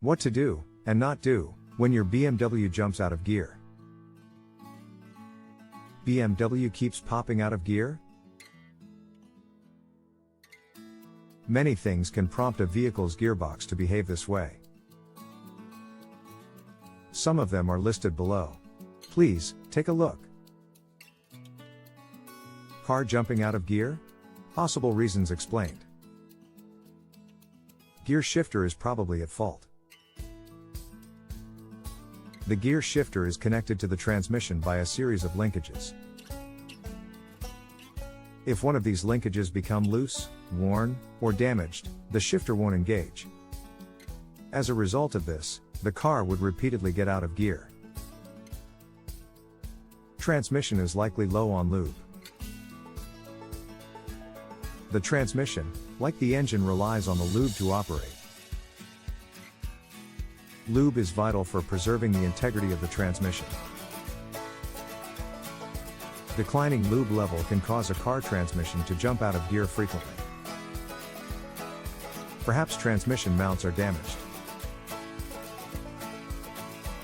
What to do, and not do, when your BMW jumps out of gear. BMW keeps popping out of gear? Many things can prompt a vehicle's gearbox to behave this way. Some of them are listed below. Please, take a look. Car jumping out of gear? Possible reasons explained. Gear shifter is probably at fault. The gear shifter is connected to the transmission by a series of linkages. If one of these linkages become loose, worn, or damaged, the shifter won't engage. As a result of this, the car would repeatedly get out of gear. Transmission is likely low on lube. The transmission, like the engine, relies on the lube to operate. Lube is vital for preserving the integrity of the transmission. Declining lube level can cause a car transmission to jump out of gear frequently. Perhaps transmission mounts are damaged.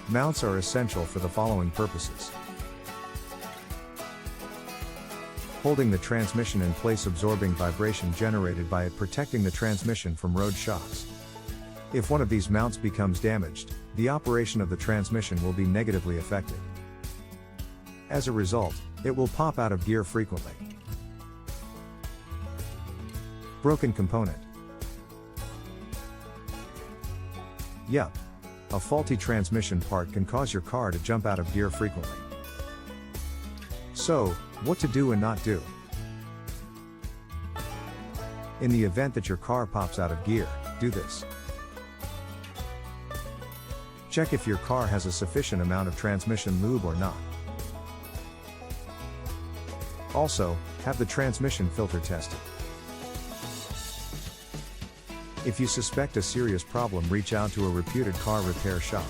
Mounts are essential for the following purposes: holding the transmission in place, absorbing vibration generated by it, protecting the transmission from road shocks. If one of these mounts becomes damaged, the operation of the transmission will be negatively affected. As a result, it will pop out of gear frequently. Broken component. Yup. A faulty transmission part can cause your car to jump out of gear frequently. So, what to do and not do? In the event that your car pops out of gear, do this. Check if your car has a sufficient amount of transmission lube or not. Also, have the transmission filter tested. If you suspect a serious problem, reach out to a reputed car repair shop.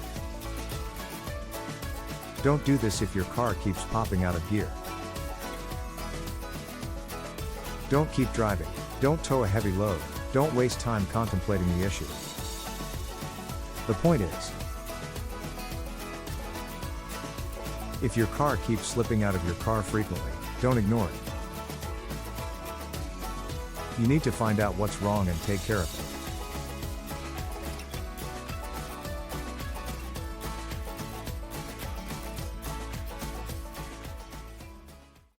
Don't do this if your car keeps popping out of gear. Don't keep driving, don't tow a heavy load, don't waste time contemplating the issue. The point is, if your car keeps slipping out of your car frequently, don't ignore it. You need to find out what's wrong and take care of it.